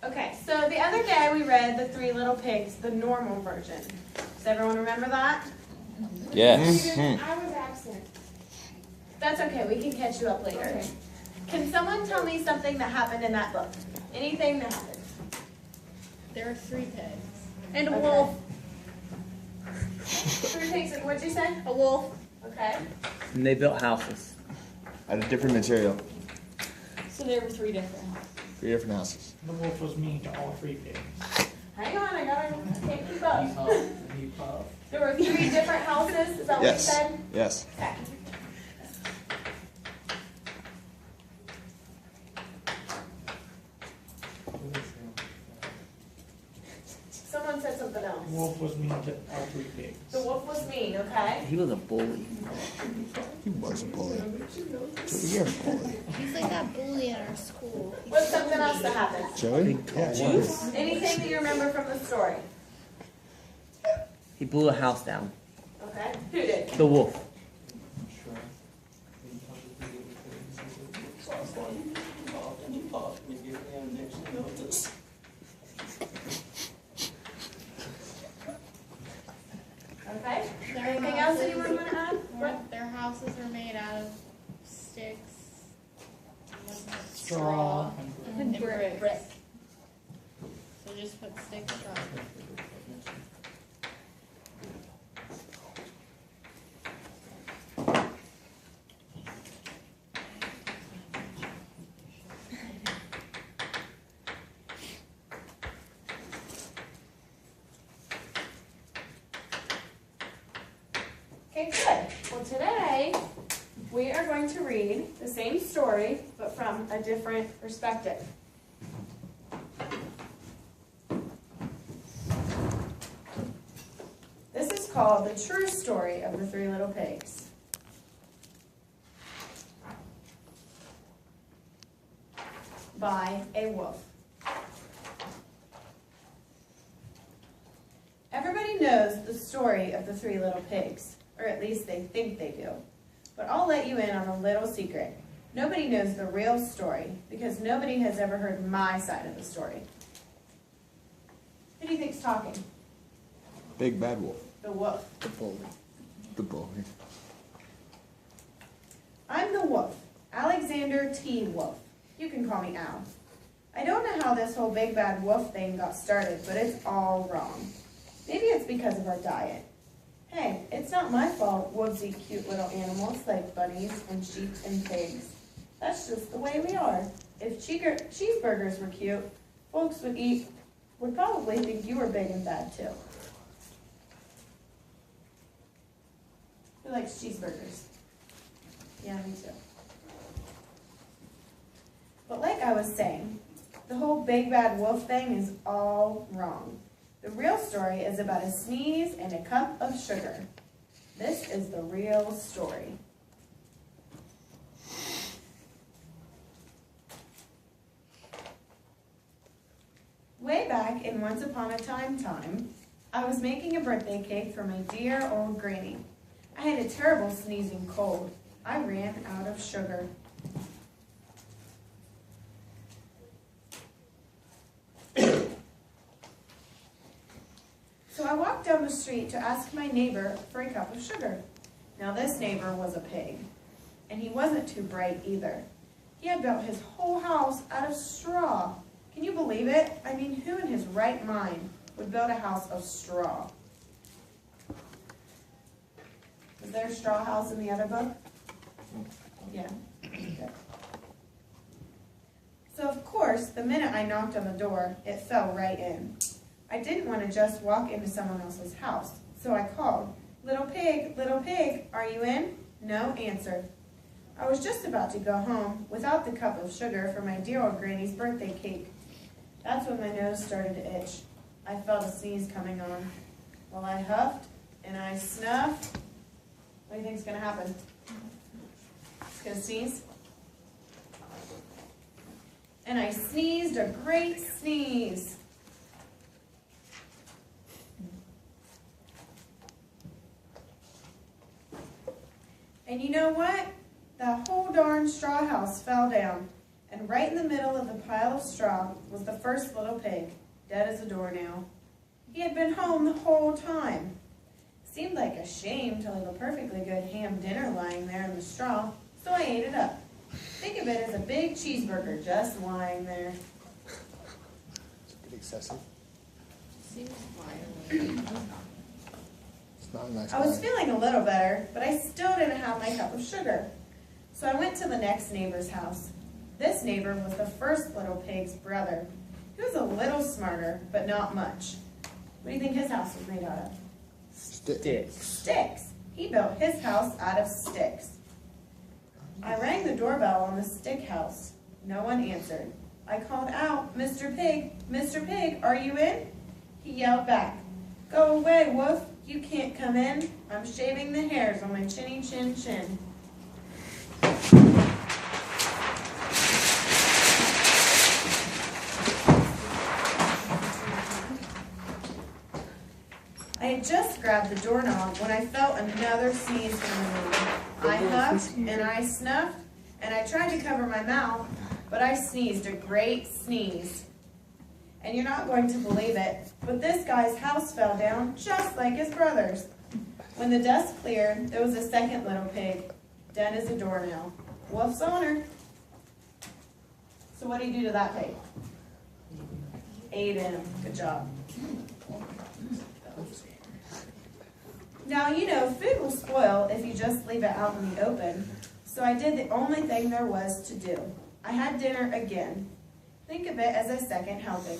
Okay, so the other day we read The Three Little Pigs, the normal version. Does everyone remember that? Yes. I was absent. That's okay, we can catch you up later. Okay. Can someone tell me something that happened in that book? Anything that happened? There were 3 pigs. And a wolf. 3 pigs, and what'd you say? A wolf. Okay. And they built houses. Out of different material. So there were 3 different houses. 3 different houses. The wolf was mean to all 3 pigs. Hang on, I can't keep up. He puffed. There were 3 different houses, is that what you Yes. said? Yes. Okay. Someone said something else. The wolf was mean to all 3 pigs. The wolf was mean, okay? He was a bully. He was a bully. Joey, you're a bully. He's like that bully at our school. What's something else that happened? Joey? Yeah. Anything that you remember from the story? He blew a house down. Okay. Who did? The wolf. Okay. Anything else anyone want to add? Their houses were made out of sticks, Straw and and bricks. So just put sticks, straw. Okay, good. Well, today we are going to read the same story, but from a different perspective. This is called The True Story of the Three Little Pigs. By a wolf. Everybody knows the story of the Three Little Pigs, or at least they think they do. But I'll let you in on a little secret. Nobody knows the real story because nobody has ever heard my side of the story. Who do you think's talking? Big bad wolf. The wolf. The bully. The bully. I'm the wolf, Alexander T. Wolf. You can call me Al. I don't know how this whole big bad wolf thing got started, but it's all wrong. Maybe it's because of our diet. Hey, it's not my fault wolves eat cute little animals like bunnies and sheep and pigs. That's just the way we are. If cheeseburgers were cute, folks would probably think you were big and bad too. Who likes cheeseburgers? Yeah, me too. But like I was saying, the whole big bad wolf thing is all wrong. The real story is about a sneeze and a cup of sugar. This is the real story. Way back in Once Upon a Time, I was making a birthday cake for my dear old granny. I had a terrible sneezing cold. I ran out of sugar. So I walked down the street to ask my neighbor for a cup of sugar. Now this neighbor was a pig, and he wasn't too bright either. He had built his whole house out of straw. Can you believe it? I mean, who in his right mind would build a house of straw? Is there a straw house in the other book? Yeah. Good. So of course, the minute I knocked on the door, it fell right in. I didn't want to just walk into someone else's house, so I called, little pig, are you in?" No answer. I was just about to go home without the cup of sugar for my dear old granny's birthday cake. That's when my nose started to itch. I felt a sneeze coming on. Well, I huffed and I snuffed. What do you think's gonna happen? It's gonna sneeze. And I sneezed a great sneeze. And you know what? That whole darn straw house fell down, And right in the middle of the pile of straw was the first little pig, dead as a doornail. He had been home the whole time. Seemed like a shame to leave a perfectly good ham dinner lying there in the straw, so I ate it up. Think of it as a big cheeseburger just lying there. It's a bit excessive. Seems violent. It's not a nice I was line. feeling a little better, but I still didn't have my cup of sugar. So I went to the next neighbor's house. This neighbor was the first little pig's brother. He was a little smarter, but not much. What do you think his house was made out of? Sticks. Sticks. He built his house out of sticks. I rang the doorbell on the stick house. No one answered. I called out, Mr. Pig, are you in? He yelled back, go away, Wolf, you can't come in. I'm shaving the hairs on my chinny chin chin. I had just grabbed the doorknob when I felt another sneeze from the room. I huffed and I snuffed and I tried to cover my mouth, but I sneezed a great sneeze. And you're not going to believe it, but this guy's house fell down just like his brother's. When the dust cleared, there was a second little pig, dead as a doornail. Wolf's honor. So what do you do to that pig? Ate him. Good job. Now, you know, food will spoil if you just leave it out in the open. So I did the only thing there was to do. I had dinner again. Think of it as a second helping.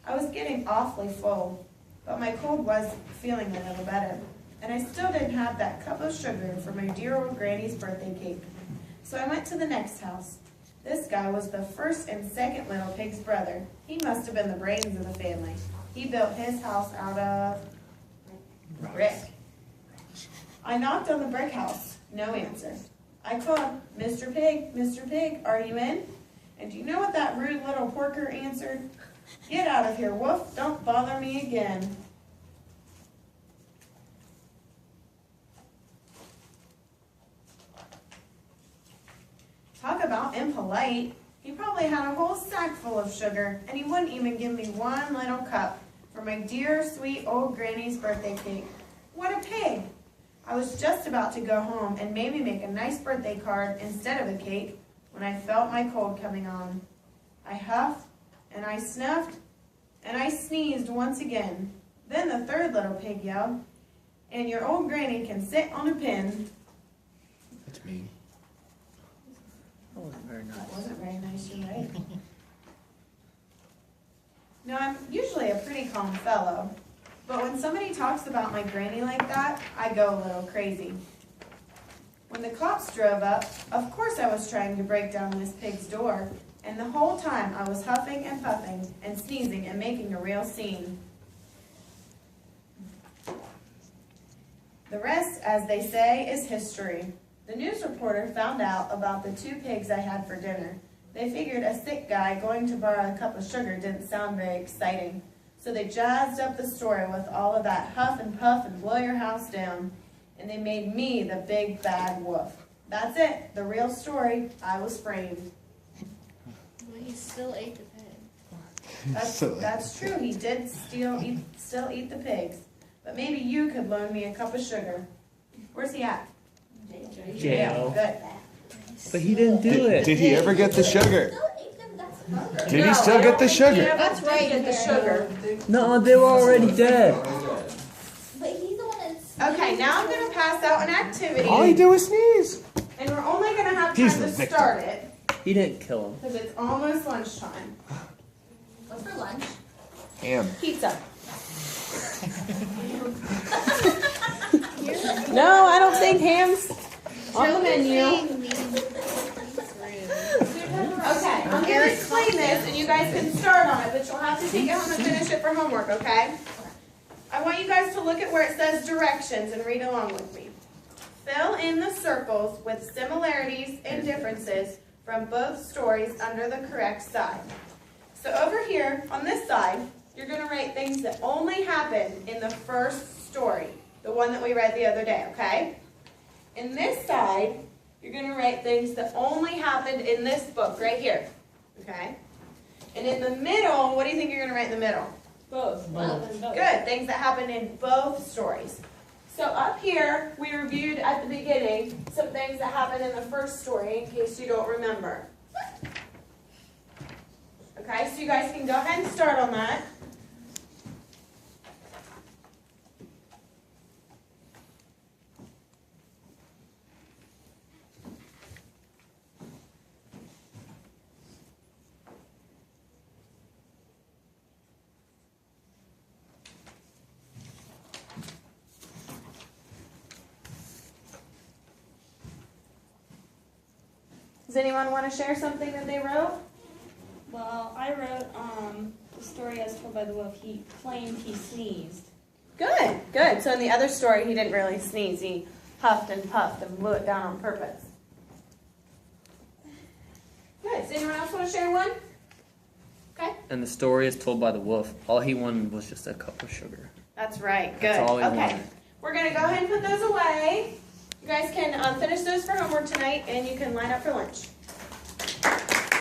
I was getting awfully full, but my cold was feeling a little better. And I still didn't have that cup of sugar for my dear old granny's birthday cake. So I went to the next house. This guy was the first and second little pig's brother. He must have been the brains of the family. He built his house out of brick. I knocked on the brick house. No answer. I called, Mr. Pig, are you in? And do you know what that rude little porker answered? Get out of here, Wolf. Don't bother me again. Talk about impolite. He probably had a whole sack full of sugar, and he wouldn't even give me one little cup for my dear, sweet old granny's birthday cake. What a pig! I was just about to go home and maybe make a nice birthday card instead of a cake when I felt my cold coming on. I huffed, and I snuffed, and I sneezed once again. Then the third little pig yelled, and your old granny can sit on a pin. That's mean. That wasn't very nice. That wasn't very nice, you're right. Now, I'm usually a pretty calm fellow, but when somebody talks about my granny like that, I go a little crazy. When the cops drove up, of course I was trying to break down this pig's door, and the whole time I was huffing and puffing and sneezing and making a real scene. The rest, as they say, is history. The news reporter found out about the 2 pigs I had for dinner. They figured a sick guy going to borrow a cup of sugar didn't sound very exciting. So they jazzed up the story with all of that huff and puff and blow your house down. And they made me the big bad wolf. That's it, the real story. I was framed. Well, he still ate the pig. That's true, he did still eat the pigs. But maybe you could loan me a cup of sugar. Where's he at? Jail. Good. But he didn't do it. Did he ever get the sugar? Did No, he still I get don't the think he sugar? ever That's did right, get the sugar. No, they were already dead. But he's the one that's. Okay, now I'm gonna pass out an activity. All he did was sneeze. And we're only gonna have He's time the to victim. start it, He didn't kill him. because it's almost lunchtime. What's for lunch? Ham. Pizza. No, I don't think ham's on the menu. Okay, I'm gonna explain this and you guys can start on it, but you'll have to take it home and finish it for homework, okay? I want you guys to look at where it says directions and read along with me. Fill in the circles with similarities and differences from both stories under the correct side. So over here, on this side, you're gonna write things that only happened in the first story, the one that we read the other day, okay? In this side, you're going to write things that only happened in this book right here. Okay? And in the middle, what do you think you're going to write in the middle? Both. Both. Good, things that happen in both stories. So up here, we reviewed at the beginning some things that happened in the first story in case you don't remember. Okay, so you guys can go ahead and start on that. Does anyone want to share something that they wrote? Well, I wrote the story as told by the wolf. He claimed he sneezed. Good, good. So in the other story, he didn't really sneeze. He huffed and puffed and blew it down on purpose. Good. Does anyone else want to share one? Okay. And the story is told by the wolf. All he wanted was just a cup of sugar. That's right. Good. That's all he Okay. wanted. We're going to go ahead and put those away. You guys can finish those for homework tonight, and you can line up for lunch.